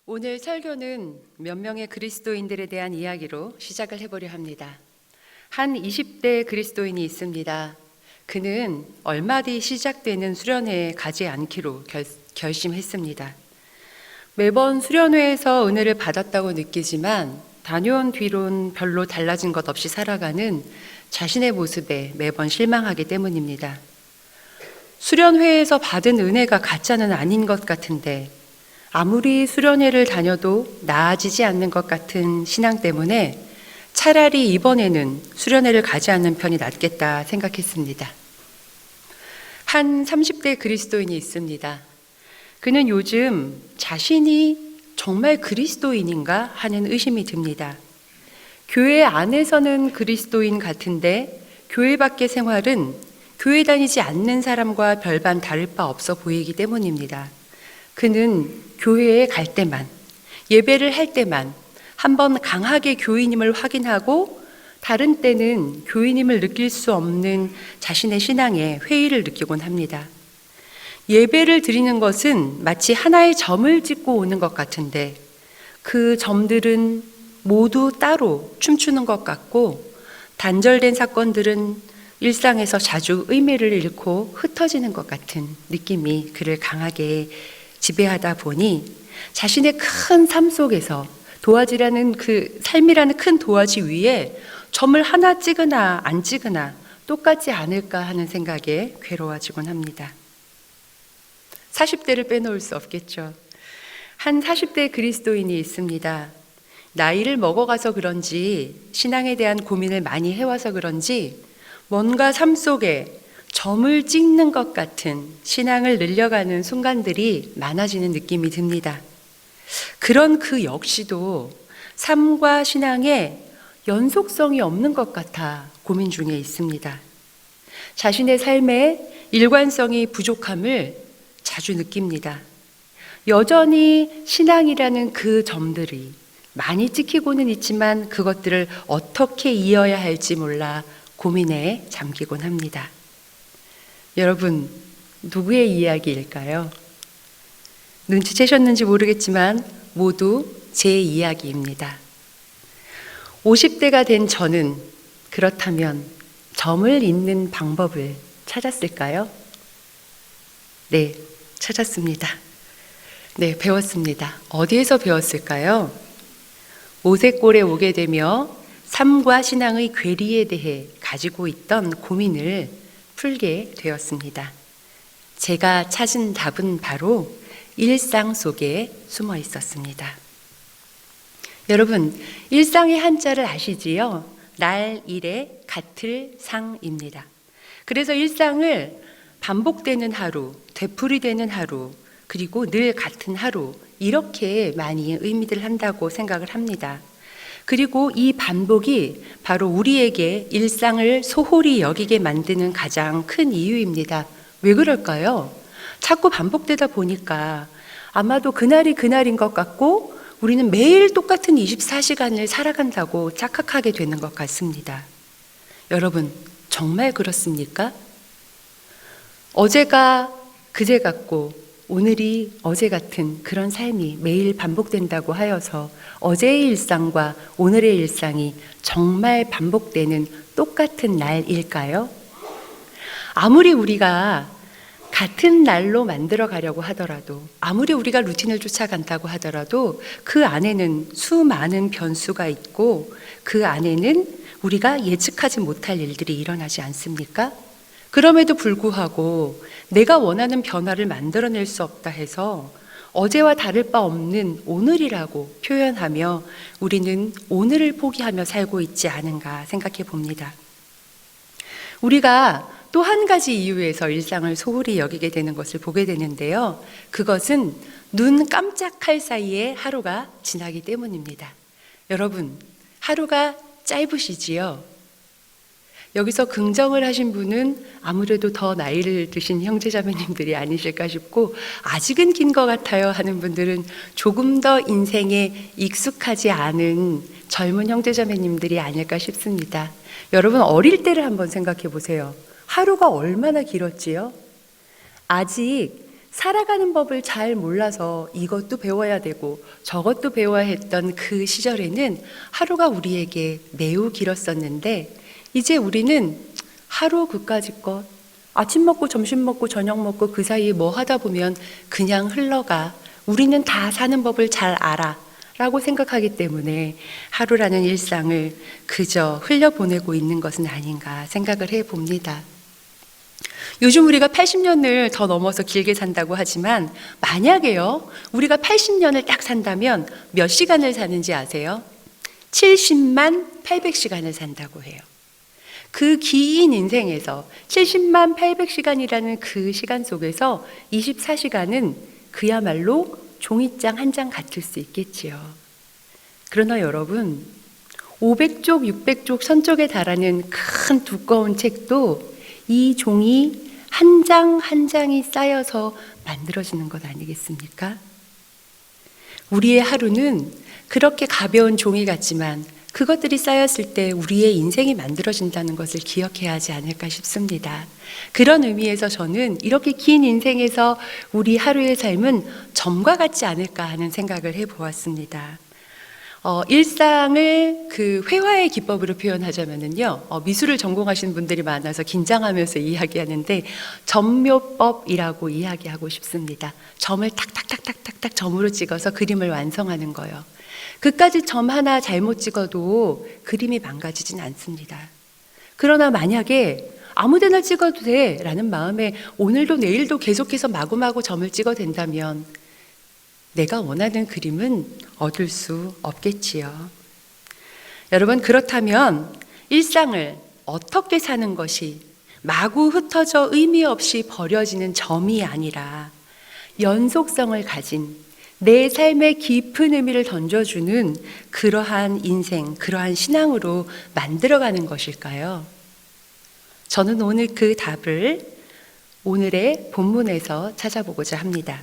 오늘 설교는 몇 명의 그리스도인들에 대한 이야기로 시작을 해보려 합니다. 한 20대 그리스도인이 있습니다. 그는 얼마 뒤 시작되는 수련회에 가지 않기로 결심했습니다. 매번 수련회에서 은혜를 받았다고 느끼지만 다녀온 뒤론 별로 달라진 것 없이 살아가는 자신의 모습에 매번 실망하기 때문입니다. 수련회에서 받은 은혜가 가짜는 아닌 것 같은데 아무리 수련회를 다녀도 나아지지 않는 것 같은 신앙 때문에 차라리 이번에는 수련회를 가지 않는 편이 낫겠다 생각했습니다. 한 30대 그리스도인이 있습니다. 그는 요즘 자신이 정말 그리스도인인가 하는 의심이 듭니다. 교회 안에서는 그리스도인 같은데 교회 밖의 생활은 교회 다니지 않는 사람과 별반 다를 바 없어 보이기 때문입니다. 그는 교회에 갈 때만, 예배를 할 때만 한번 강하게 교인임을 확인하고 다른 때는 교인임을 느낄 수 없는 자신의 신앙에 회의를 느끼곤 합니다. 예배를 드리는 것은 마치 하나의 점을 찍고 오는 것 같은데 그 점들은 모두 따로 춤추는 것 같고 단절된 사건들은 일상에서 자주 의미를 잃고 흩어지는 것 같은 느낌이 그를 강하게 지배하다 보니 자신의 큰 삶 속에서 도화지라는 그 삶이라는 큰 도화지 위에 점을 하나 찍으나 안 찍으나 똑같지 않을까 하는 생각에 괴로워지곤 합니다. 40대를 빼놓을 수 없겠죠. 한 40대 그리스도인이 있습니다. 나이를 먹어가서 그런지 신앙에 대한 고민을 많이 해와서 그런지 뭔가 삶 속에 점을 찍는 것 같은 신앙을 늘려가는 순간들이 많아지는 느낌이 듭니다. 그런 그 역시도 삶과 신앙에 연속성이 없는 것 같아 고민 중에 있습니다. 자신의 삶에 일관성이 부족함을 자주 느낍니다. 여전히 신앙이라는 그 점들이 많이 찍히고는 있지만 그것들을 어떻게 이어야 할지 몰라 고민에 잠기곤 합니다. 여러분, 누구의 이야기일까요? 눈치채셨는지 모르겠지만 모두 제 이야기입니다. 50대가 된 저는 그렇다면 점을 잇는 방법을 찾았을까요? 네, 찾았습니다. 네, 배웠습니다. 어디에서 배웠을까요? 오색골에 오게 되며 삶과 신앙의 괴리에 대해 가지고 있던 고민을 풀게 되었습니다. 제가 찾은 답은 바로 일상 속에 숨어 있었습니다. 여러분, 일상의 한자를 아시지요? 날, 일에, 같을, 상입니다. 그래서 일상을 반복되는 하루, 되풀이되는 하루, 그리고 늘 같은 하루 이렇게 많이 의미를 한다고 생각을 합니다. 그리고 이 반복이 바로 우리에게 일상을 소홀히 여기게 만드는 가장 큰 이유입니다. 왜 그럴까요? 자꾸 반복되다 보니까 아마도 그날이 그날인 것 같고 우리는 매일 똑같은 24시간을 살아간다고 착각하게 되는 것 같습니다. 여러분, 정말 그렇습니까? 어제가 그제 같고 오늘이 어제 같은 그런 삶이 매일 반복된다고 하여서 어제의 일상과 오늘의 일상이 정말 반복되는 똑같은 날일까요? 아무리 우리가 같은 날로 만들어 가려고 하더라도 아무리 우리가 루틴을 쫓아간다고 하더라도 그 안에는 수많은 변수가 있고 그 안에는 우리가 예측하지 못할 일들이 일어나지 않습니까? 그럼에도 불구하고 내가 원하는 변화를 만들어낼 수 없다 해서 어제와 다를 바 없는 오늘이라고 표현하며 우리는 오늘을 포기하며 살고 있지 않은가 생각해 봅니다. 우리가 또 한 가지 이유에서 일상을 소홀히 여기게 되는 것을 보게 되는데요. 그것은 눈 깜짝할 사이에 하루가 지나기 때문입니다. 여러분, 하루가 짧으시지요? 여기서 긍정을 하신 분은 아무래도 더 나이를 드신 형제자매님들이 아니실까 싶고 아직은 긴 것 같아요 하는 분들은 조금 더 인생에 익숙하지 않은 젊은 형제자매님들이 아닐까 싶습니다. 여러분, 어릴 때를 한번 생각해 보세요. 하루가 얼마나 길었지요? 아직 살아가는 법을 잘 몰라서 이것도 배워야 되고 저것도 배워야 했던 그 시절에는 하루가 우리에게 매우 길었었는데, 이제 우리는 하루 그까짓 것, 아침 먹고 점심 먹고 저녁 먹고 그 사이에 뭐 하다 보면 그냥 흘러가. 우리는 다 사는 법을 잘 알아 라고 생각하기 때문에 하루라는 일상을 그저 흘려보내고 있는 것은 아닌가 생각을 해봅니다. 요즘 우리가 80년을 더 넘어서 길게 산다고 하지만, 만약에요, 우리가 80년을 딱 산다면 몇 시간을 사는지 아세요? 70만 800시간을 산다고 해요. 그 긴 인생에서 70만 800시간이라는 그 시간 속에서 24시간은 그야말로 종이장 한 장 같을 수 있겠지요. 그러나 여러분, 500쪽, 600쪽 선쪽에 달하는 큰 두꺼운 책도 이 종이 한 장 한 장이 쌓여서 만들어지는 것 아니겠습니까? 우리의 하루는 그렇게 가벼운 종이 같지만 그것들이 쌓였을 때 우리의 인생이 만들어진다는 것을 기억해야 하지 않을까 싶습니다. 그런 의미에서 저는 이렇게 긴 인생에서 우리 하루의 삶은 점과 같지 않을까 하는 생각을 해보았습니다. 일상을 그 회화의 기법으로 표현하자면요, 미술을 전공하시는 분들이 많아서 긴장하면서 이야기하는데 점묘법이라고 이야기하고 싶습니다. 점을 탁탁탁탁탁탁 점으로 찍어서 그림을 완성하는 거예요. 그까지 점 하나 잘못 찍어도 그림이 망가지진 않습니다. 그러나 만약에 아무데나 찍어도 돼 라는 마음에 오늘도 내일도 계속해서 마구마구 점을 찍어도 된다면 내가 원하는 그림은 얻을 수 없겠지요. 여러분, 그렇다면 일상을 어떻게 사는 것이 마구 흩어져 의미 없이 버려지는 점이 아니라 연속성을 가진 내 삶의 깊은 의미를 던져주는 그러한 인생, 그러한 신앙으로 만들어가는 것일까요? 저는 오늘 그 답을 오늘의 본문에서 찾아보고자 합니다.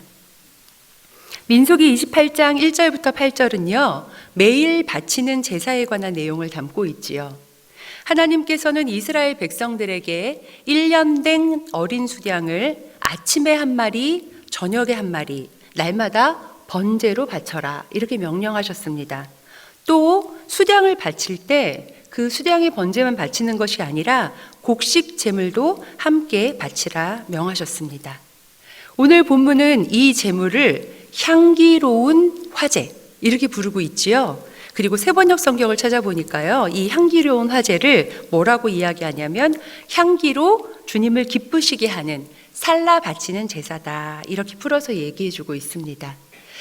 민수기 28장 1절부터 8절은요, 매일 바치는 제사에 관한 내용을 담고 있지요. 하나님께서는 이스라엘 백성들에게 1년 된 어린 수량을 아침에 한 마리, 저녁에 한 마리, 날마다 번제로 바쳐라 이렇게 명령하셨습니다. 또 수량을 바칠 때 그 수량의 번제만 바치는 것이 아니라 곡식 제물도 함께 바치라 명하셨습니다. 오늘 본문은 이 제물을 향기로운 화제 이렇게 부르고 있지요. 그리고 세번역 성경을 찾아보니까요, 이 향기로운 화제를 뭐라고 이야기하냐면 향기로 주님을 기쁘시게 하는 살라 바치는 제사다 이렇게 풀어서 얘기해주고 있습니다.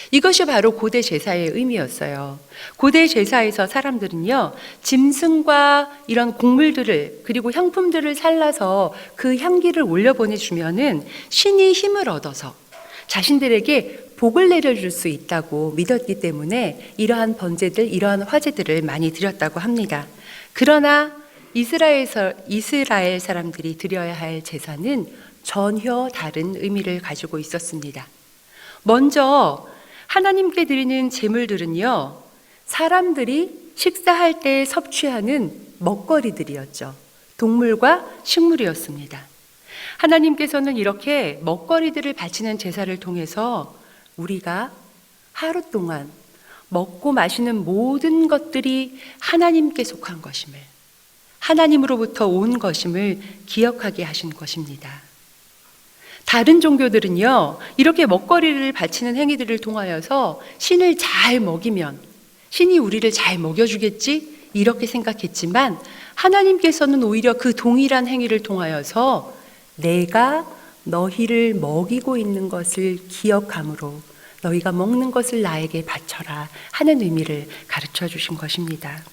이것이 바로 고대 제사의 의미였어요. 고대 제사에서 사람들은요, 짐승과 이런 곡물들을 그리고 향품들을 살라서 그 향기를 올려보내주면은 신이 힘을 얻어서 자신들에게 복을 내려줄 수 있다고 믿었기 때문에 이러한 번제들, 이러한 화제들을 많이 드렸다고 합니다. 그러나 이스라엘 사람들이 드려야 할 제사는 전혀 다른 의미를 가지고 있었습니다. 먼저 하나님께 드리는 제물들은요, 사람들이 식사할 때 섭취하는 먹거리들이었죠. 동물과 식물이었습니다. 하나님께서는 이렇게 먹거리들을 바치는 제사를 통해서 우리가 하루 동안 먹고 마시는 모든 것들이 하나님께 속한 것임을, 하나님으로부터 온 것임을 기억하게 하신 것입니다. 다른 종교들은요, 이렇게 먹거리를 바치는 행위들을 통하여서 신을 잘 먹이면 신이 우리를 잘 먹여주겠지 이렇게 생각했지만, 하나님께서는 오히려 그 동일한 행위를 통하여서 내가 너희를 먹이고 있는 것을 기억함으로 너희가 먹는 것을 나에게 바쳐라 하는 의미를 가르쳐 주신 것입니다.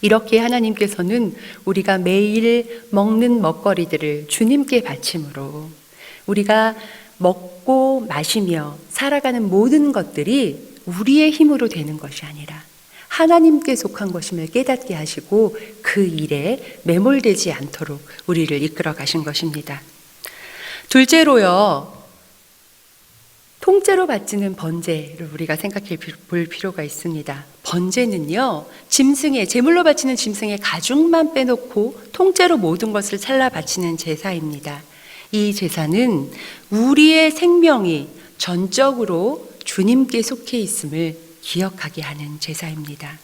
이렇게 하나님께서는 우리가 매일 먹는 먹거리들을 주님께 바침으로 우리가 먹고 마시며 살아가는 모든 것들이 우리의 힘으로 되는 것이 아니라 하나님께 속한 것임을 깨닫게 하시고 그 일에 매몰되지 않도록 우리를 이끌어 가신 것입니다. 둘째로요, 통째로 바치는 번제를 우리가 생각해 볼 필요가 있습니다. 번제는요, 제물로 바치는 짐승의 가죽만 빼놓고 통째로 모든 것을 잘라 바치는 제사입니다. 이 제사는 우리의 생명이 전적으로 주님께 속해 있음을 기억하게 하는 제사입니다.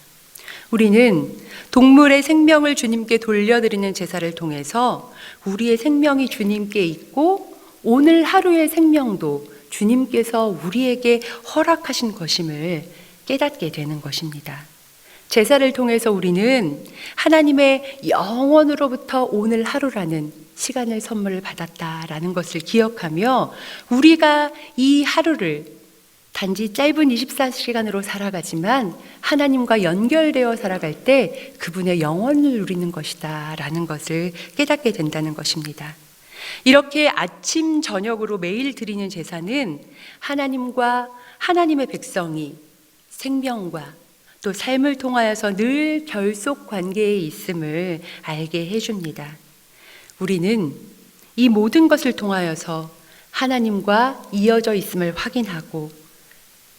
우리는 동물의 생명을 주님께 돌려드리는 제사를 통해서 우리의 생명이 주님께 있고 오늘 하루의 생명도 주님께서 우리에게 허락하신 것임을 깨닫게 되는 것입니다. 제사를 통해서 우리는 하나님의 영원으로부터 오늘 하루라는 시간을 선물을 받았다라는 것을 기억하며 우리가 이 하루를 단지 짧은 24시간으로 살아가지만 하나님과 연결되어 살아갈 때 그분의 영원을 누리는 것이다 라는 것을 깨닫게 된다는 것입니다. 이렇게 아침 저녁으로 매일 드리는 제사는 하나님과 하나님의 백성이 생명과 또 삶을 통하여서 늘 결속 관계에 있음을 알게 해줍니다. 우리는 이 모든 것을 통하여서 하나님과 이어져 있음을 확인하고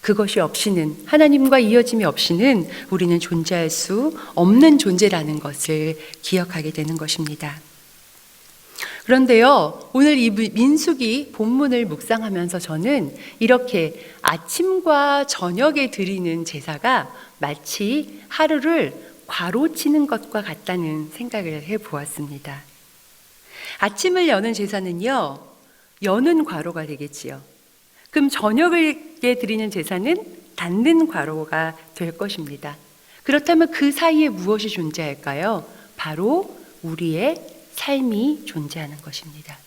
그것이 없이는, 하나님과 이어짐이 없이는 우리는 존재할 수 없는 존재라는 것을 기억하게 되는 것입니다. 그런데요, 오늘 이 민수기 본문을 묵상하면서 저는 이렇게 아침과 저녁에 드리는 제사가 마치 하루를 괄호치는 것과 같다는 생각을 해보았습니다. 아침을 여는 제사는요, 여는 괄호가 되겠지요. 그럼 저녁에 드리는 제사는 닫는 괄호가 될 것입니다. 그렇다면 그 사이에 무엇이 존재할까요? 바로 우리의 삶이 존재하는 것입니다.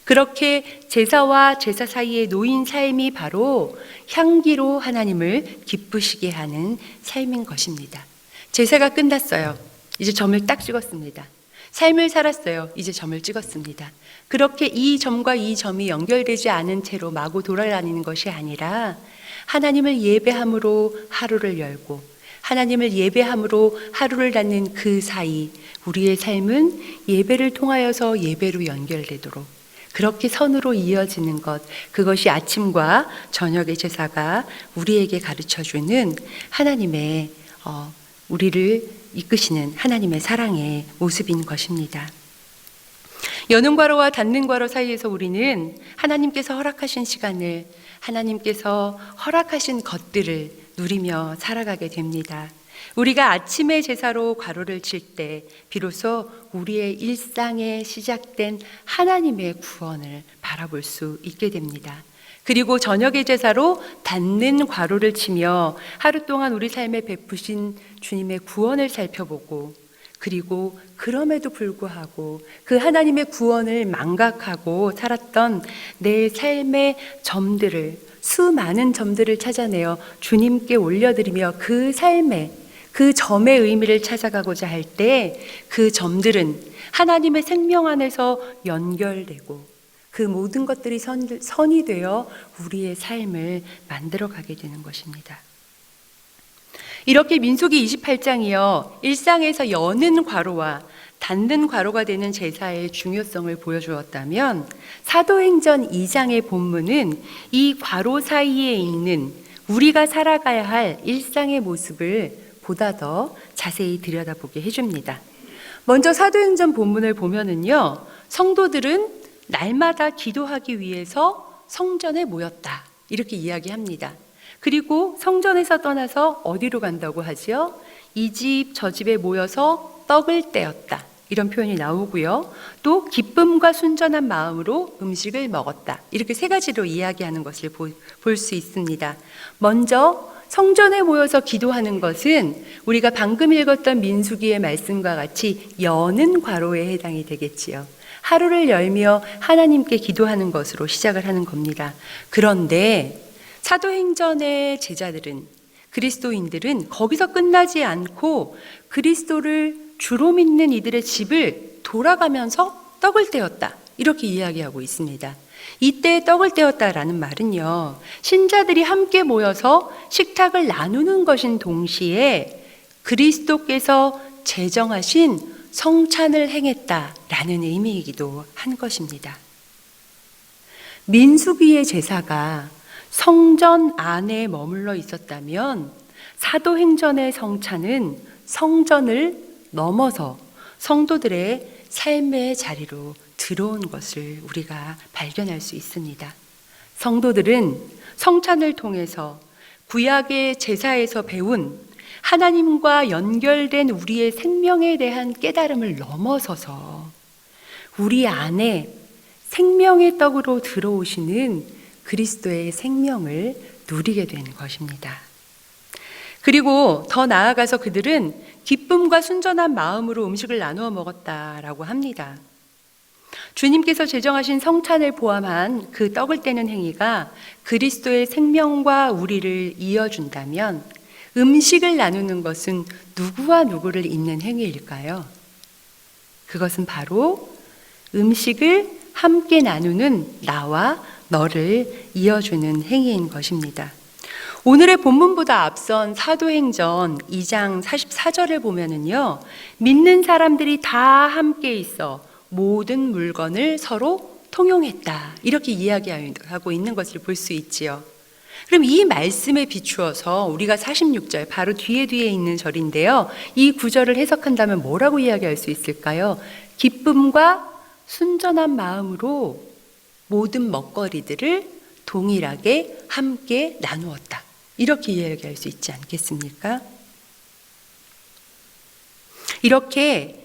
그렇게 제사와 제사 사이에 놓인 삶이 바로 향기로 하나님을 기쁘시게 하는 삶인 것입니다. 제사가 끝났어요. 이제 점을 딱 찍었습니다. 삶을 살았어요. 이제 점을 찍었습니다. 그렇게 이 점과 이 점이 연결되지 않은 채로 마구 돌아다니는 것이 아니라 하나님을 예배함으로 하루를 열고 하나님을 예배함으로 하루를 닫는 그 사이 우리의 삶은 예배를 통하여서 예배로 연결되도록 그렇게 선으로 이어지는 것, 그것이 아침과 저녁의 제사가 우리에게 가르쳐주는 하나님의 우리를 이끄시는 하나님의 사랑의 모습인 것입니다. 여는 괄호와 닫는 괄호 사이에서 우리는 하나님께서 허락하신 시간을, 하나님께서 허락하신 것들을 누리며 살아가게 됩니다. 우리가 아침의 제사로 괄호를 칠 때 비로소 우리의 일상에 시작된 하나님의 구원을 바라볼 수 있게 됩니다. 그리고 저녁의 제사로 닫는 괄호를 치며 하루 동안 우리 삶에 베푸신 주님의 구원을 살펴보고 그리고 그럼에도 불구하고 그 하나님의 구원을 망각하고 살았던 내 삶의 점들을, 수많은 점들을 찾아내어 주님께 올려드리며 그 삶의 그 점의 의미를 찾아가고자 할 때 그 점들은 하나님의 생명 안에서 연결되고 그 모든 것들이 선이 되어 우리의 삶을 만들어가게 되는 것입니다. 이렇게 민수기 28장이요, 일상에서 여는 괄호와 닫는 괄호가 되는 제사의 중요성을 보여주었다면 사도행전 2장의 본문은 이 괄호 사이에 있는 우리가 살아가야 할 일상의 모습을 보다 더 자세히 들여다보게 해줍니다. 먼저 사도행전 본문을 보면은요, 성도들은 날마다 기도하기 위해서 성전에 모였다 이렇게 이야기합니다. 그리고 성전에서 떠나서 어디로 간다고 하지요? 이 집 저 집에 모여서 떡을 떼었다 이런 표현이 나오고요. 또 기쁨과 순전한 마음으로 음식을 먹었다 이렇게 세 가지로 이야기하는 것을 볼 수 있습니다. 먼저 성전에 모여서 기도하는 것은 우리가 방금 읽었던 민수기의 말씀과 같이 여는 괄호에 해당이 되겠지요. 하루를 열며 하나님께 기도하는 것으로 시작을 하는 겁니다. 그런데 사도행전의 제자들은, 그리스도인들은 거기서 끝나지 않고 그리스도를 주로 믿는 이들의 집을 돌아가면서 떡을 떼었다 이렇게 이야기하고 있습니다. 이때 떡을 떼었다라는 말은요, 신자들이 함께 모여서 식탁을 나누는 것인 동시에 그리스도께서 제정하신 성찬을 행했다라는 의미이기도 한 것입니다. 민수기의 제사가 성전 안에 머물러 있었다면 사도행전의 성찬은 성전을 넘어서 성도들의 삶의 자리로 들어온 것을 우리가 발견할 수 있습니다. 성도들은 성찬을 통해서 구약의 제사에서 배운 하나님과 연결된 우리의 생명에 대한 깨달음을 넘어서서 우리 안에 생명의 떡으로 들어오시는 그리스도의 생명을 누리게 된 것입니다. 그리고 더 나아가서 그들은 기쁨과 순전한 마음으로 음식을 나누어 먹었다라고 합니다. 주님께서 제정하신 성찬을 포함한 그 떡을 떼는 행위가 그리스도의 생명과 우리를 이어준다면 음식을 나누는 것은 누구와 누구를 잇는 행위일까요? 그것은 바로 음식을 함께 나누는 나와 너를 이어주는 행위인 것입니다. 오늘의 본문보다 앞선 사도행전 2장 44절을 보면은요, 믿는 사람들이 다 함께 있어 모든 물건을 서로 통용했다, 이렇게 이야기하고 있는 것을 볼 수 있지요. 그럼 이 말씀에 비추어서 우리가 46절, 바로 뒤에 있는 절인데요, 이 구절을 해석한다면 뭐라고 이야기할 수 있을까요? 기쁨과 순전한 마음으로 모든 먹거리들을 동일하게 함께 나누었다, 이렇게 이야기할 수 있지 않겠습니까? 이렇게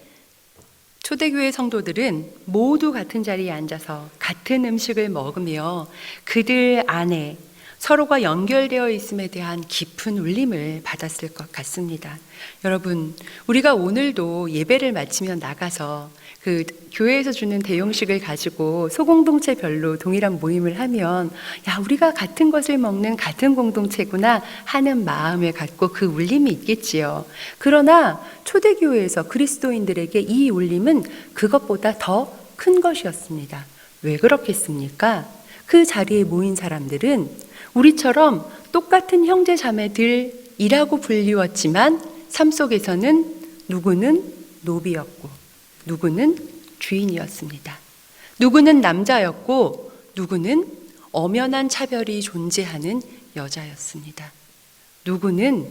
초대교회 성도들은 모두 같은 자리에 앉아서 같은 음식을 먹으며 그들 안에 서로가 연결되어 있음에 대한 깊은 울림을 받았을 것 같습니다. 여러분, 우리가 오늘도 예배를 마치며 나가서 그 교회에서 주는 대용식을 가지고 소공동체별로 동일한 모임을 하면, 야, 우리가 같은 것을 먹는 같은 공동체구나 하는 마음을 갖고 그 울림이 있겠지요. 그러나 초대교회에서 그리스도인들에게 이 울림은 그것보다 더 큰 것이었습니다. 왜 그렇겠습니까? 그 자리에 모인 사람들은 우리처럼 똑같은 형제 자매들이라고 불리웠지만 삶 속에서는 누구는 노비였고 누구는 주인이었습니다. 누구는 남자였고 누구는 엄연한 차별이 존재하는 여자였습니다. 누구는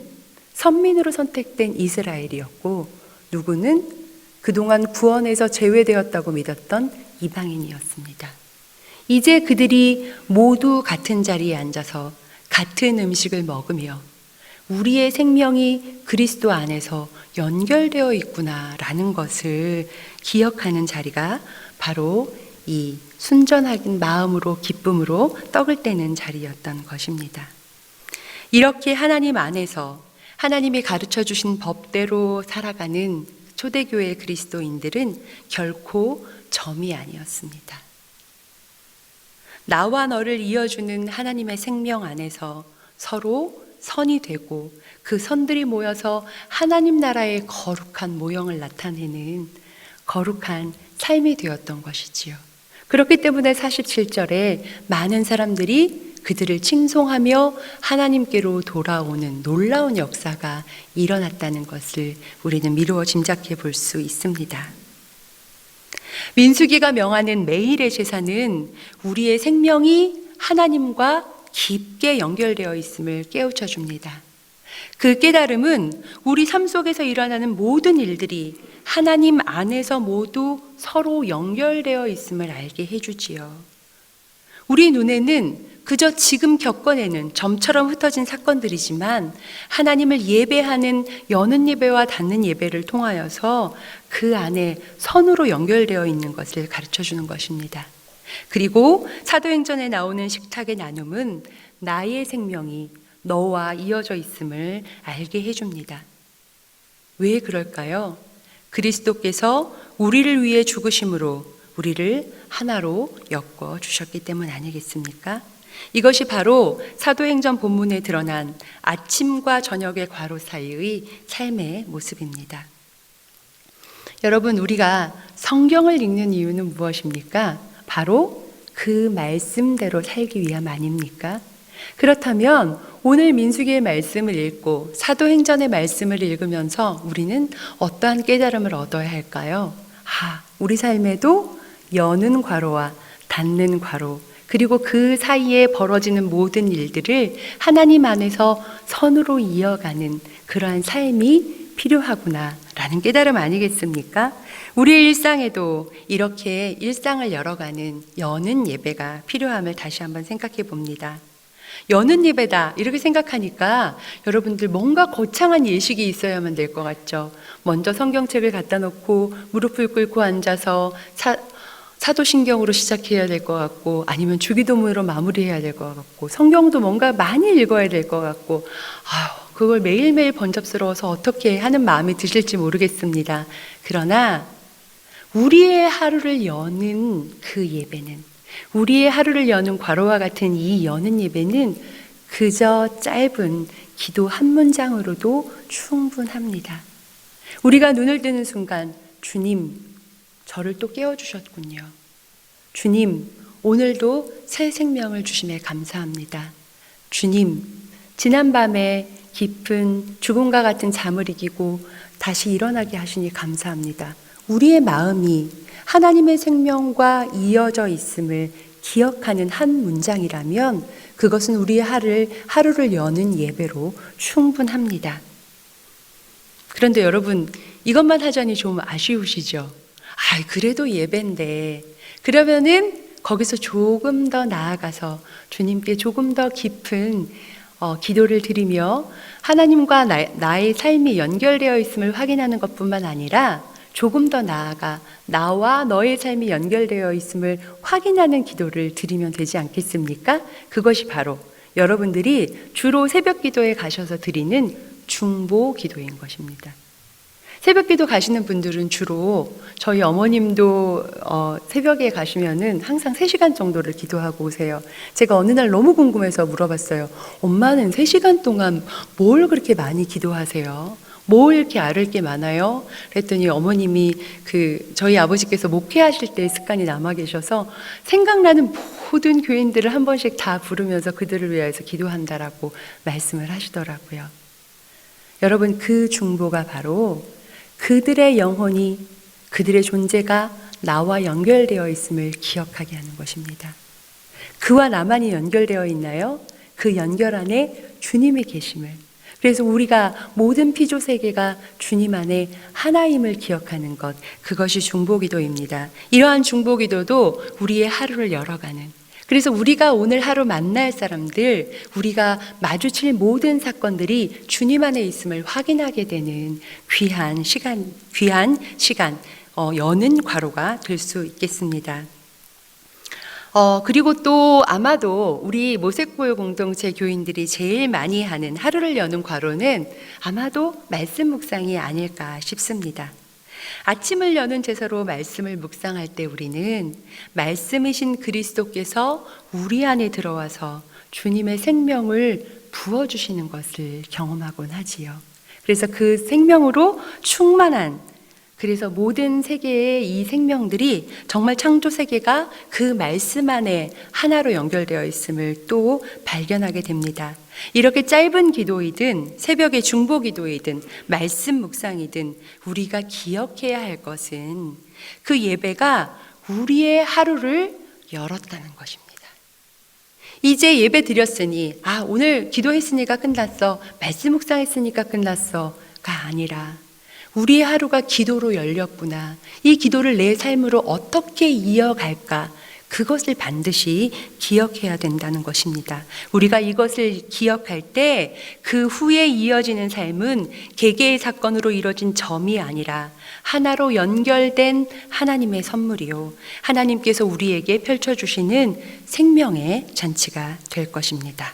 선민으로 선택된 이스라엘이었고 누구는 그동안 구원에서 제외되었다고 믿었던 이방인이었습니다. 이제 그들이 모두 같은 자리에 앉아서 같은 음식을 먹으며 우리의 생명이 그리스도 안에서 연결되어 있구나라는 것을 기억하는 자리가 바로 이 순전한 마음으로 기쁨으로 떡을 떼는 자리였던 것입니다. 이렇게 하나님 안에서 하나님이 가르쳐 주신 법대로 살아가는 초대교회 그리스도인들은 결코 점이 아니었습니다. 나와 너를 이어주는 하나님의 생명 안에서 서로 선이 되고 그 선들이 모여서 하나님 나라의 거룩한 모형을 나타내는 거룩한 삶이 되었던 것이지요. 그렇기 때문에 47절에 많은 사람들이 그들을 칭송하며 하나님께로 돌아오는 놀라운 역사가 일어났다는 것을 우리는 미루어 짐작해 볼 수 있습니다. 민수기가 명하는 매일의 제사는 우리의 생명이 하나님과 깊게 연결되어 있음을 깨우쳐 줍니다. 그 깨달음은 우리 삶 속에서 일어나는 모든 일들이 하나님 안에서 모두 서로 연결되어 있음을 알게 해주지요. 우리 눈에는 그저 지금 겪어내는 점처럼 흩어진 사건들이지만 하나님을 예배하는 여는 예배와 닫는 예배를 통하여서 그 안에 선으로 연결되어 있는 것을 가르쳐 주는 것입니다. 그리고 사도행전에 나오는 식탁의 나눔은 나의 생명이 너와 이어져 있음을 알게 해줍니다. 왜 그럴까요? 그리스도께서 우리를 위해 죽으심으로 우리를 하나로 엮어 주셨기 때문 아니겠습니까? 이것이 바로 사도행전 본문에 드러난 아침과 저녁의 과로 사이의 삶의 모습입니다. 여러분, 우리가 성경을 읽는 이유는 무엇입니까? 바로 그 말씀대로 살기 위함 아닙니까? 그렇다면 오늘 민수기의 말씀을 읽고 사도행전의 말씀을 읽으면서 우리는 어떠한 깨달음을 얻어야 할까요? 우리 삶에도 여는 과로와 닫는 과로, 그리고 그 사이에 벌어지는 모든 일들을 하나님 안에서 선으로 이어가는 그러한 삶이 필요하구나라는 라는 깨달음 아니겠습니까? 우리의 일상에도 이렇게 일상을 열어가는 여는 예배가 필요함을 다시 한번 생각해 봅니다. 여는 예배다 이렇게 생각하니까 여러분들 뭔가 거창한 예식이 있어야만 될 것 같죠. 먼저 성경책을 갖다 놓고 무릎을 꿇고 앉아서 사도신경으로 시작해야 될 것 같고, 아니면 주기도문으로 마무리해야 될 것 같고, 성경도 뭔가 많이 읽어야 될 것 같고, 그걸 매일매일 번잡스러워서 어떻게 하는 마음이 드실지 모르겠습니다. 그러나 우리의 하루를 여는 그 예배는, 우리의 하루를 여는 과로와 같은 이 여는 예배는 그저 짧은 기도 한 문장으로도 충분합니다. 우리가 눈을 뜨는 순간, 주님, 저를 또 깨워주셨군요. 주님, 오늘도 새 생명을 주심에 감사합니다. 주님, 지난밤에 깊은 죽음과 같은 잠을 이기고 다시 일어나게 하시니 감사합니다. 우리의 마음이 하나님의 생명과 이어져 있음을 기억하는 한 문장이라면 그것은 우리의 하루를 여는 예배로 충분합니다. 그런데 여러분, 이것만 하자니 좀 아쉬우시죠? 그래도 예배인데, 그러면은 거기서 조금 더 나아가서 주님께 조금 더 깊은 기도를 드리며 하나님과 나의 삶이 연결되어 있음을 확인하는 것뿐만 아니라 조금 더 나아가 나와 너의 삶이 연결되어 있음을 확인하는 기도를 드리면 되지 않겠습니까? 그것이 바로 여러분들이 주로 새벽 기도에 가셔서 드리는 중보 기도인 것입니다. 새벽 기도 가시는 분들은 주로 저희 어머님도 새벽에 가시면은 항상 3시간 정도를 기도하고 오세요. 제가 어느 날 너무 궁금해서 물어봤어요. 엄마는 3시간 동안 뭘 그렇게 많이 기도하세요? 뭐 이렇게 알을 게 많아요? 그랬더니 어머님이 저희 아버지께서 목회하실 때 습관이 남아 계셔서 생각나는 모든 교인들을 한 번씩 다 부르면서 그들을 위해서 기도한다라고 말씀을 하시더라고요. 여러분, 그 중보가 바로 그들의 영혼이, 그들의 존재가 나와 연결되어 있음을 기억하게 하는 것입니다. 그와 나만이 연결되어 있나요? 그 연결 안에 주님이 계심을. 그래서 우리가 모든 피조 세계가 주님 안에 하나임을 기억하는 것, 그것이 중보기도입니다. 이러한 중보기도도 우리의 하루를 열어가는, 그래서 우리가 오늘 하루 만날 사람들, 우리가 마주칠 모든 사건들이 주님 안에 있음을 확인하게 되는 귀한 시간, 여는 과로가 될 수 있겠습니다. 그리고 또 아마도 우리 모색고요 공동체 교인들이 제일 많이 하는 하루를 여는 과로는 아마도 말씀 묵상이 아닐까 싶습니다. 아침을 여는 제사로 말씀을 묵상할 때 우리는 말씀이신 그리스도께서 우리 안에 들어와서 주님의 생명을 부어주시는 것을 경험하곤 하지요. 그래서 그 생명으로 충만한, 그래서 모든 세계의 이 생명들이 정말 창조 세계가 그 말씀 안에 하나로 연결되어 있음을 또 발견하게 됩니다. 이렇게 짧은 기도이든 새벽의 중보 기도이든 말씀 묵상이든 우리가 기억해야 할 것은 그 예배가 우리의 하루를 열었다는 것입니다. 이제 예배 드렸으니 오늘 기도했으니까 끝났어, 말씀 묵상했으니까 끝났어가 아니라 우리의 하루가 기도로 열렸구나, 이 기도를 내 삶으로 어떻게 이어갈까, 그것을 반드시 기억해야 된다는 것입니다. 우리가 이것을 기억할 때 그 후에 이어지는 삶은 개개의 사건으로 이뤄진 점이 아니라 하나로 연결된 하나님의 선물이요, 하나님께서 우리에게 펼쳐주시는 생명의 잔치가 될 것입니다.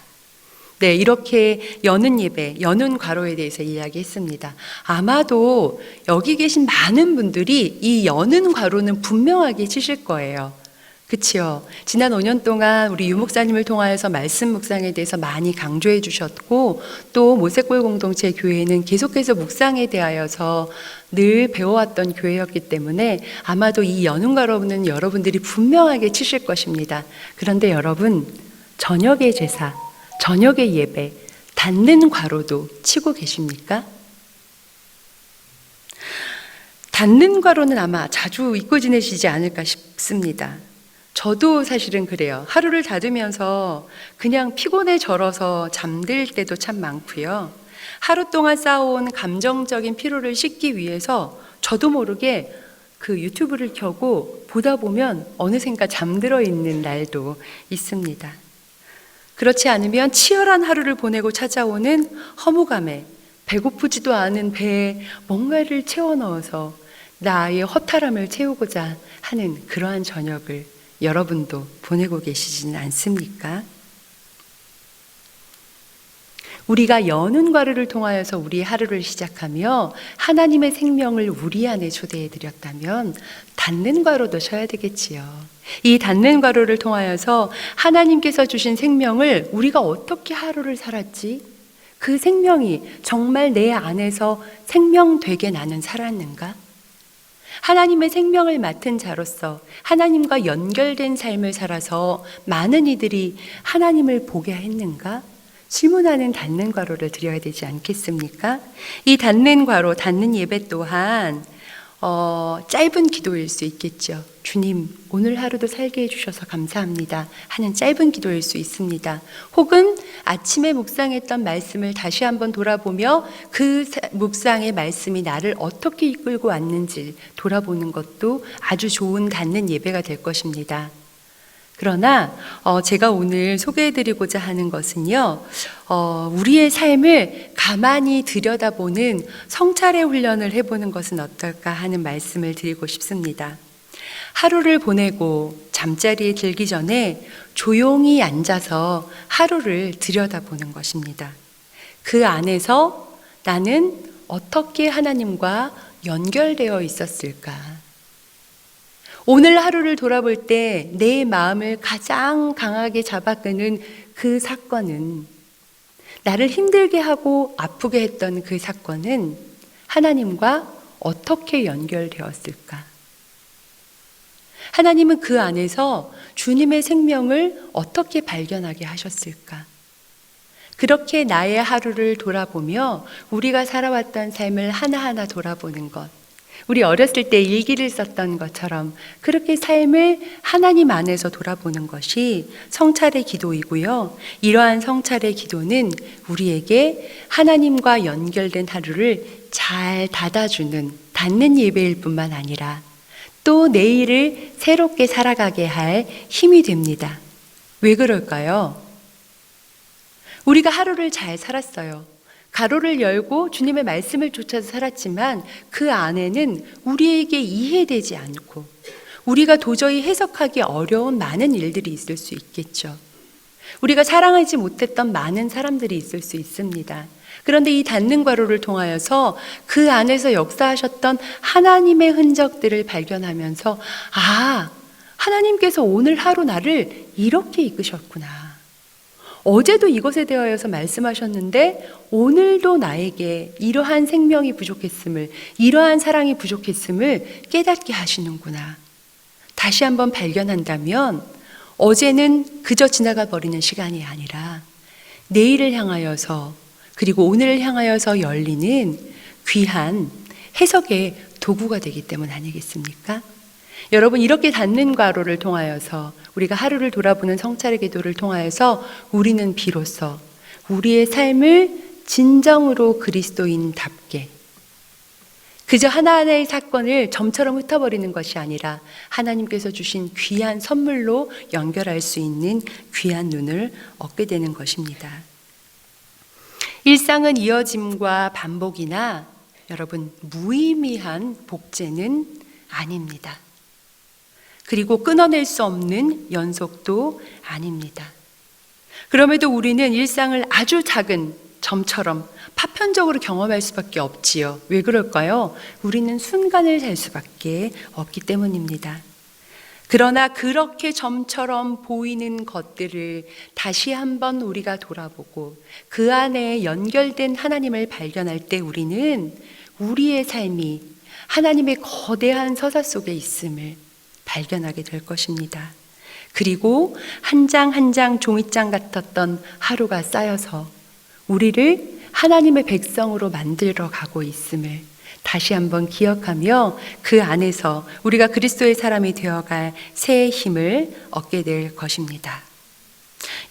네, 이렇게 여는 예배, 여는 과로에 대해서 이야기했습니다. 아마도 여기 계신 많은 분들이 이 여는 과로는 분명하게 치실 거예요. 그치요? 지난 5년 동안 우리 유 목사님을 통하여서 말씀 묵상에 대해서 많이 강조해 주셨고, 또 모색골 공동체 교회는 계속해서 묵상에 대하여서 늘 배워왔던 교회였기 때문에 아마도 이 여는 과로는 여러분들이 분명하게 치실 것입니다. 그런데 여러분, 저녁의 제사, 저녁의 예배, 닫는 과로도 치고 계십니까? 닫는 과로는 아마 자주 잊고 지내시지 않을까 싶습니다. 저도 사실은 그래요. 하루를 닫으면서 그냥 피곤에 절어서 잠들 때도 참 많고요. 하루 동안 쌓아온 감정적인 피로를 씻기 위해서 저도 모르게 그 유튜브를 켜고 보다 보면 어느샌가 잠들어 있는 날도 있습니다. 그렇지 않으면 치열한 하루를 보내고 찾아오는 허무감에 배고프지도 않은 배에 뭔가를 채워 넣어서 나의 허탈함을 채우고자 하는 그러한 저녁을 여러분도 보내고 계시지는 않습니까? 우리가 여는 과로를 통하여서 우리의 하루를 시작하며 하나님의 생명을 우리 안에 초대해 드렸다면 닫는 과로도 쉬어야 되겠지요. 이 닫는 과로를 통하여서 하나님께서 주신 생명을 우리가 어떻게 하루를 살았지? 그 생명이 정말 내 안에서 생명되게 나는 살았는가? 하나님의 생명을 맡은 자로서 하나님과 연결된 삶을 살아서 많은 이들이 하나님을 보게 했는가? 질문하는 닫는 과로를 드려야 되지 않겠습니까? 이 닫는 과로, 닫는 예배 또한 짧은 기도일 수 있겠죠. 주님, 오늘 하루도 살게 해주셔서 감사합니다 하는 짧은 기도일 수 있습니다. 혹은 아침에 묵상했던 말씀을 다시 한번 돌아보며 그 묵상의 말씀이 나를 어떻게 이끌고 왔는지 돌아보는 것도 아주 좋은 닫는 예배가 될 것입니다. 그러나 제가 오늘 소개해드리고자 하는 것은요, 우리의 삶을 가만히 들여다보는 성찰의 훈련을 해보는 것은 어떨까 하는 말씀을 드리고 싶습니다. 하루를 보내고 잠자리에 들기 전에 조용히 앉아서 하루를 들여다보는 것입니다. 그 안에서 나는 어떻게 하나님과 연결되어 있었을까? 오늘 하루를 돌아볼 때 내 마음을 가장 강하게 잡아끄는 그 사건은, 나를 힘들게 하고 아프게 했던 그 사건은 하나님과 어떻게 연결되었을까? 하나님은 그 안에서 주님의 생명을 어떻게 발견하게 하셨을까? 그렇게 나의 하루를 돌아보며 우리가 살아왔던 삶을 하나하나 돌아보는 것, 우리 어렸을 때 일기를 썼던 것처럼 그렇게 삶을 하나님 안에서 돌아보는 것이 성찰의 기도이고요. 이러한 성찰의 기도는 우리에게 하나님과 연결된 하루를 잘 닫는 예배일 뿐만 아니라 또 내일을 새롭게 살아가게 할 힘이 됩니다. 왜 그럴까요? 우리가 하루를 잘 살았어요. 가로를 열고 주님의 말씀을 쫓아서 살았지만 그 안에는 우리에게 이해되지 않고 우리가 도저히 해석하기 어려운 많은 일들이 있을 수 있겠죠. 우리가 사랑하지 못했던 많은 사람들이 있을 수 있습니다. 그런데 이 닫는 과로를 통하여서 그 안에서 역사하셨던 하나님의 흔적들을 발견하면서, 아, 하나님께서 오늘 하루 나를 이렇게 이끄셨구나. 어제도 이것에 대하여서 말씀하셨는데 오늘도 나에게 이러한 생명이 부족했음을, 이러한 사랑이 부족했음을 깨닫게 하시는구나. 다시 한번 발견한다면 어제는 그저 지나가 버리는 시간이 아니라 내일을 향하여서, 그리고 오늘을 향하여서 열리는 귀한 해석의 도구가 되기 때문 아니겠습니까? 여러분, 이렇게 닫는 과로를 통하여서 우리가 하루를 돌아보는 성찰의 기도를 통하여서 우리는 비로소 우리의 삶을 진정으로 그리스도인답게, 그저 하나하나의 사건을 점처럼 흩어버리는 것이 아니라 하나님께서 주신 귀한 선물로 연결할 수 있는 귀한 눈을 얻게 되는 것입니다. 일상은 이어짐과 반복이나 여러분 무의미한 복제는 아닙니다. 그리고 끊어낼 수 없는 연속도 아닙니다. 그럼에도 우리는 일상을 아주 작은 점처럼 파편적으로 경험할 수밖에 없지요. 왜 그럴까요? 우리는 순간을 살 수밖에 없기 때문입니다. 그러나 그렇게 점처럼 보이는 것들을 다시 한번 우리가 돌아보고 그 안에 연결된 하나님을 발견할 때 우리는 우리의 삶이 하나님의 거대한 서사 속에 있음을 발견하게 될 것입니다. 그리고 한 장 한 장 종이장 같았던 하루가 쌓여서 우리를 하나님의 백성으로 만들어 가고 있음을 다시 한번 기억하며 그 안에서 우리가 그리스도의 사람이 되어갈 새 힘을 얻게 될 것입니다.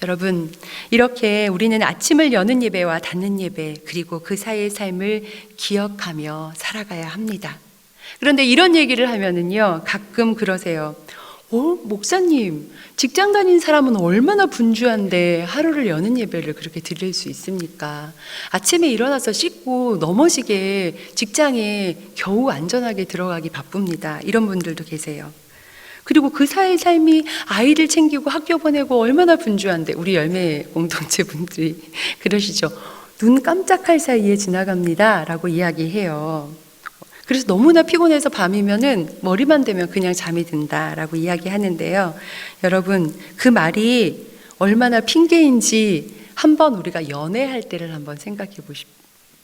여러분, 이렇게 우리는 아침을 여는 예배와 닫는 예배, 그리고 그 사이의 삶을 기억하며 살아가야 합니다. 그런데 이런 얘기를 하면은요, 가끔 그러세요. 목사님, 직장 다니는 사람은 얼마나 분주한데 하루를 여는 예배를 그렇게 드릴 수 있습니까? 아침에 일어나서 씻고 넘어지게 직장에 겨우 안전하게 들어가기 바쁩니다. 이런 분들도 계세요. 그리고 그 사이의 삶이 아이들 챙기고 학교 보내고 얼마나 분주한데, 우리 열매 공동체 분들이 그러시죠. 눈 깜짝할 사이에 지나갑니다 라고 이야기해요. 그래서 너무나 피곤해서 밤이면은 머리만 대면 그냥 잠이 든다라고 이야기하는데요. 여러분, 그 말이 얼마나 핑계인지 한번 우리가 연애할 때를 한번 생각해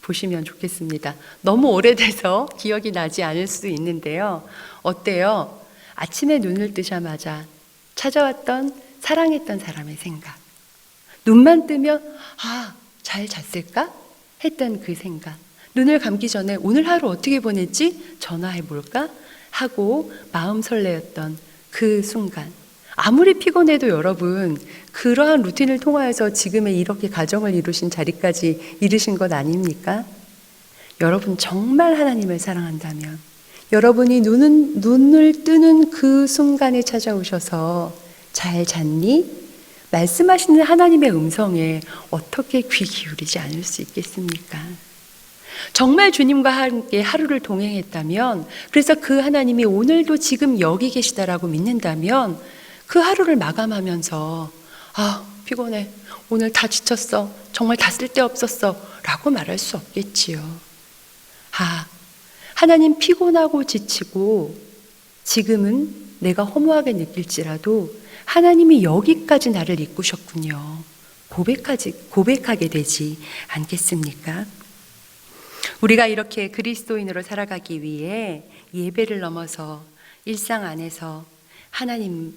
보시면 좋겠습니다. 너무 오래돼서 기억이 나지 않을 수도 있는데요. 어때요? 아침에 눈을 뜨자마자 찾아왔던 사랑했던 사람의 생각. 눈만 뜨면 잘 잤을까? 했던 그 생각. 눈을 감기 전에 오늘 하루 어떻게 보냈지? 전화해 볼까? 하고 마음 설레었던 그 순간. 아무리 피곤해도 여러분, 그러한 루틴을 통하여서 지금의 이렇게 가정을 이루신 자리까지 이르신 것 아닙니까? 여러분 정말 하나님을 사랑한다면 여러분이 눈을 뜨는 그 순간에 찾아오셔서 잘 잤니? 말씀하시는 하나님의 음성에 어떻게 귀 기울이지 않을 수 있겠습니까? 정말 주님과 함께 하루를 동행했다면, 그래서 그 하나님이 오늘도 지금 여기 계시다라고 믿는다면 그 하루를 마감하면서 피곤해, 오늘 다 지쳤어, 정말 다 쓸데없었어 라고 말할 수 없겠지요. 하나님 피곤하고 지치고 지금은 내가 허무하게 느낄지라도 하나님이 여기까지 나를 이끄셨군요. 고백하게 되지 않겠습니까? 우리가 이렇게 그리스도인으로 살아가기 위해 예배를 넘어서 일상 안에서 하나님의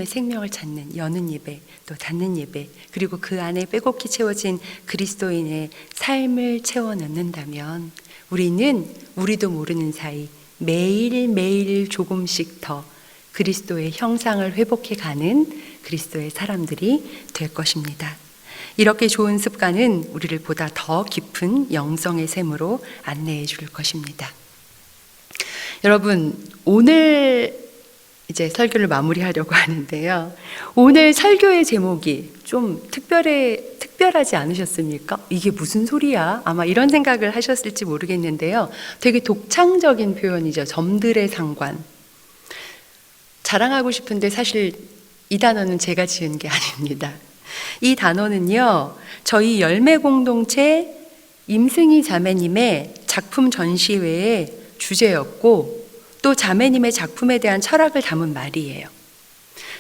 생명을 찾는 여는 예배, 또 닫는 예배, 그리고 그 안에 빼곡히 채워진 그리스도인의 삶을 채워 넣는다면 우리도 모르는 사이 매일매일 조금씩 더 그리스도의 형상을 회복해 가는 그리스도의 사람들이 될 것입니다. 이렇게 좋은 습관은 우리를 보다 더 깊은 영성의 샘으로 안내해 줄 것입니다. 여러분, 오늘 이제 설교를 마무리하려고 하는데요. 오늘 설교의 제목이 좀 특별하지 않으셨습니까? 이게 무슨 소리야? 아마 이런 생각을 하셨을지 모르겠는데요. 되게 독창적인 표현이죠. 점들의 상관. 자랑하고 싶은데 사실 이 단어는 제가 지은 게 아닙니다. 이 단어는요, 저희 열매 공동체 임승희 자매님의 작품 전시회의 주제였고, 또 자매님의 작품에 대한 철학을 담은 말이에요.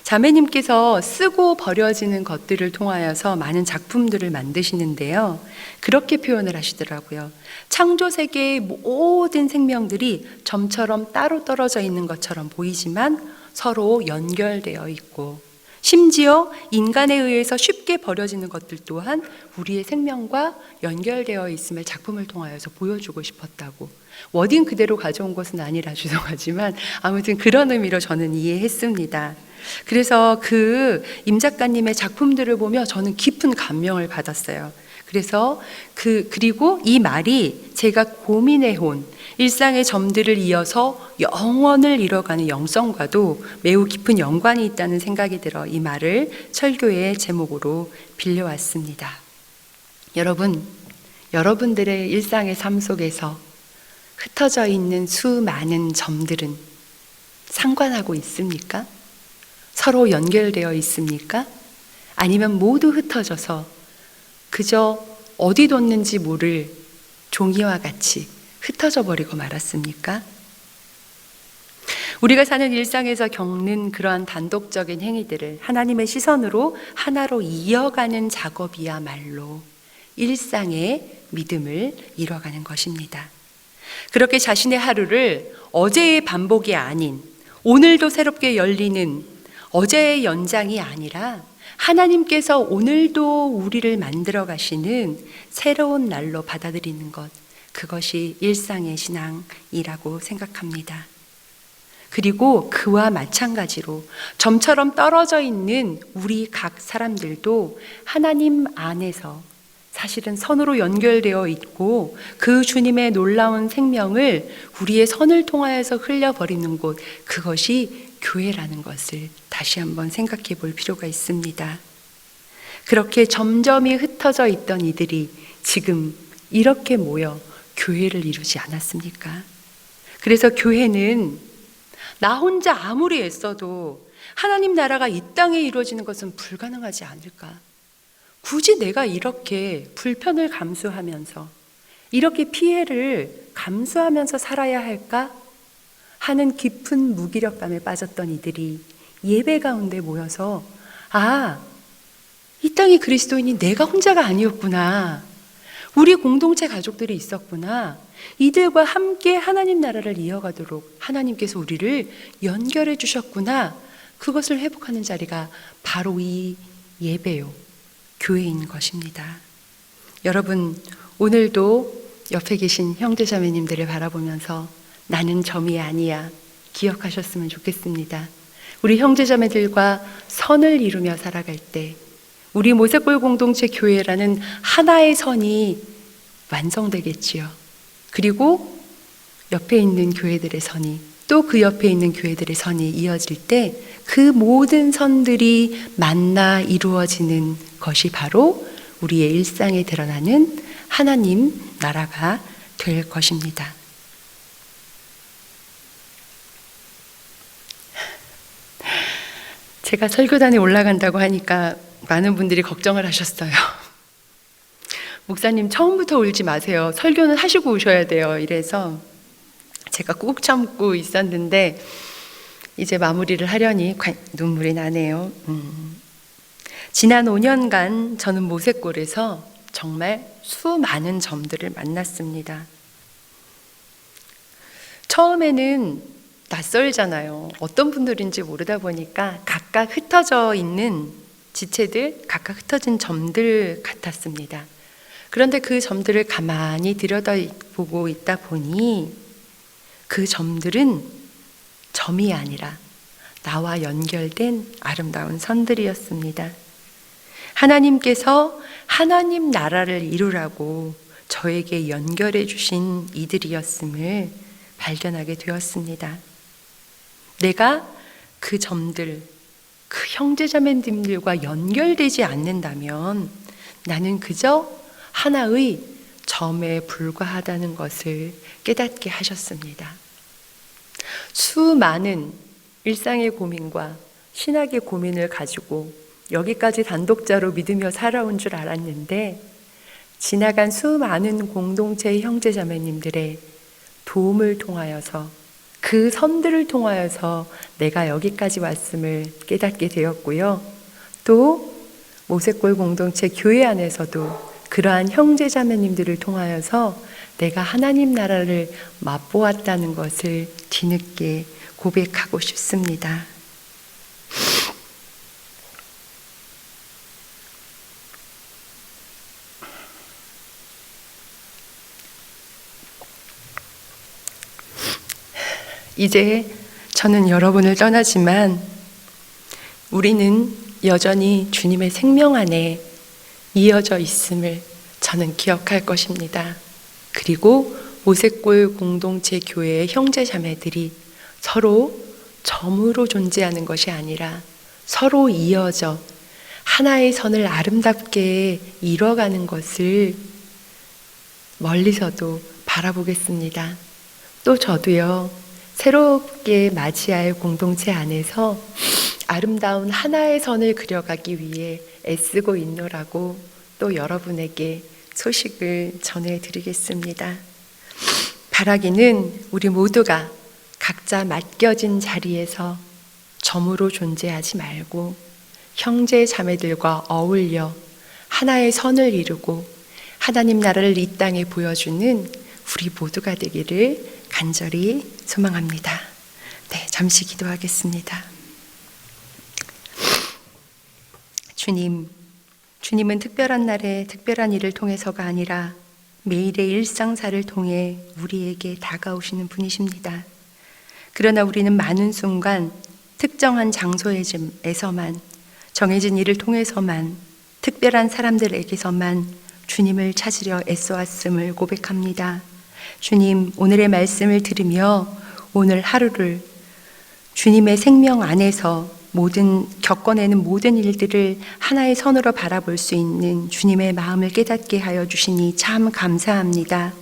자매님께서 쓰고 버려지는 것들을 통하여서 많은 작품들을 만드시는데요, 그렇게 표현을 하시더라고요. 창조 세계의 모든 생명들이 점처럼 따로 떨어져 있는 것처럼 보이지만 서로 연결되어 있고, 심지어 인간에 의해서 쉽게 버려지는 것들 또한 우리의 생명과 연결되어 있음을 작품을 통하여서 보여주고 싶었다고. 워딩 그대로 가져온 것은 아니라 죄송하지만 아무튼 그런 의미로 저는 이해했습니다. 그래서 그 임 작가님의 작품들을 보며 저는 깊은 감명을 받았어요. 그래서 그리고 이 말이 제가 고민해온 일상의 점들을 이어서 영원을 이뤄가는 영성과도 매우 깊은 연관이 있다는 생각이 들어 이 말을 설교의 제목으로 빌려왔습니다. 여러분들의 일상의 삶 속에서 흩어져 있는 수많은 점들은 상관하고 있습니까? 서로 연결되어 있습니까? 아니면 모두 흩어져서 그저 어디 뒀는지 모를 종이와 같이 흩어져 버리고 말았습니까? 우리가 사는 일상에서 겪는 그러한 단독적인 행위들을 하나님의 시선으로 하나로 이어가는 작업이야말로 일상의 믿음을 이뤄가는 것입니다. 그렇게 자신의 하루를 어제의 반복이 아닌, 오늘도 새롭게 열리는 어제의 연장이 아니라 하나님께서 오늘도 우리를 만들어 가시는 새로운 날로 받아들이는 것, 그것이 일상의 신앙이라고 생각합니다. 그리고 그와 마찬가지로 점처럼 떨어져 있는 우리 각 사람들도 하나님 안에서 사실은 선으로 연결되어 있고 그 주님의 놀라운 생명을 우리의 선을 통하여서 흘려버리는 곳, 그것이 교회라는 것을 다시 한번 생각해 볼 필요가 있습니다. 그렇게 점점이 흩어져 있던 이들이 지금 이렇게 모여 교회를 이루지 않았습니까? 그래서 교회는 나 혼자 아무리 애써도 하나님 나라가 이 땅에 이루어지는 것은 불가능하지 않을까? 굳이 내가 이렇게 불편을 감수하면서 이렇게 피해를 감수하면서 살아야 할까? 하는 깊은 무기력감에 빠졌던 이들이 예배 가운데 모여서 이 땅의 그리스도인이 내가 혼자가 아니었구나. 우리 공동체 가족들이 있었구나. 이들과 함께 하나님 나라를 이어가도록 하나님께서 우리를 연결해 주셨구나. 그것을 회복하는 자리가 바로 이 예배요, 교회인 것입니다. 여러분, 오늘도 옆에 계신 형제자매님들을 바라보면서 나는 점이 아니야 기억하셨으면 좋겠습니다. 우리 형제자매들과 선을 이루며 살아갈 때 우리 모세골 공동체 교회라는 하나의 선이 완성되겠지요. 그리고 옆에 있는 교회들의 선이, 또 그 옆에 있는 교회들의 선이 이어질 때 그 모든 선들이 만나 이루어지는 것이 바로 우리의 일상에 드러나는 하나님 나라가 될 것입니다. 제가 설교단에 올라간다고 하니까 많은 분들이 걱정을 하셨어요. 목사님 처음부터 울지 마세요. 설교는 하시고 오셔야 돼요. 이래서 제가 꾹 참고 있었는데 이제 마무리를 하려니 눈물이 나네요. 지난 5년간 저는 모세골에서 정말 수많은 점들을 만났습니다. 처음에는 낯설잖아요. 어떤 분들인지 모르다 보니까 각각 흩어져 있는 지체들, 각각 흩어진 점들 같았습니다. 그런데 그 점들을 가만히 들여다보고 있다 보니 그 점들은 점이 아니라 나와 연결된 아름다운 선들이었습니다. 하나님께서 하나님 나라를 이루라고 저에게 연결해 주신 이들이었음을 발견하게 되었습니다. 내가 그 점들, 그 형제자매님들과 연결되지 않는다면 나는 그저 하나의 점에 불과하다는 것을 깨닫게 하셨습니다. 수많은 일상의 고민과 신학의 고민을 가지고 여기까지 단독자로 믿으며 살아온 줄 알았는데 지나간 수많은 공동체 형제자매님들의 도움을 통하여서 그 선들을 통하여서 내가 여기까지 왔음을 깨닫게 되었고요. 또 모세골 공동체 교회 안에서도 그러한 형제자매님들을 통하여서 내가 하나님 나라를 맛보았다는 것을 뒤늦게 고백하고 싶습니다. 이제 저는 여러분을 떠나지만 우리는 여전히 주님의 생명 안에 이어져 있음을 저는 기억할 것입니다. 그리고 모세골 공동체 교회의 형제자매들이 서로 점으로 존재하는 것이 아니라 서로 이어져 하나의 선을 아름답게 이뤄가는 것을 멀리서도 바라보겠습니다. 또 저도요, 새롭게 맞이할 공동체 안에서 아름다운 하나의 선을 그려가기 위해 애쓰고 있노라고 또 여러분에게 소식을 전해드리겠습니다. 바라기는 우리 모두가 각자 맡겨진 자리에서 점으로 존재하지 말고 형제 자매들과 어울려 하나의 선을 이루고 하나님 나라를 이 땅에 보여주는 우리 모두가 되기를 간절히 소망합니다. 네, 잠시 기도하겠습니다. 주님은 특별한 날에 특별한 일을 통해서가 아니라 매일의 일상사를 통해 우리에게 다가오시는 분이십니다. 그러나 우리는 많은 순간 특정한 장소에서만, 정해진 일을 통해서만, 특별한 사람들에게서만 주님을 찾으려 애써왔음을 고백합니다. 주님, 오늘의 말씀을 들으며 오늘 하루를 주님의 생명 안에서 겪어내는 모든 일들을 하나의 선으로 바라볼 수 있는 주님의 마음을 깨닫게 하여 주시니 참 감사합니다.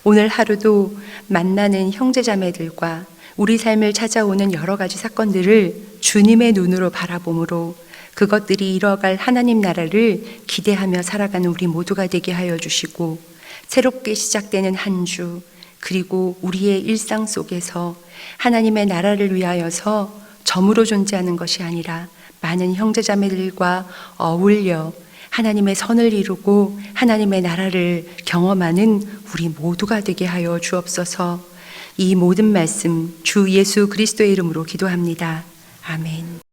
오늘 하루도 만나는 형제자매들과 우리 삶을 찾아오는 여러 가지 사건들을 주님의 눈으로 바라보므로 그것들이 이뤄갈 하나님 나라를 기대하며 살아가는 우리 모두가 되게 하여 주시고, 새롭게 시작되는 한 주, 그리고 우리의 일상 속에서 하나님의 나라를 위하여서 점으로 존재하는 것이 아니라 많은 형제자매들과 어울려 하나님의 선을 이루고 하나님의 나라를 경험하는 우리 모두가 되게 하여 주옵소서. 이 모든 말씀 주 예수 그리스도의 이름으로 기도합니다. 아멘.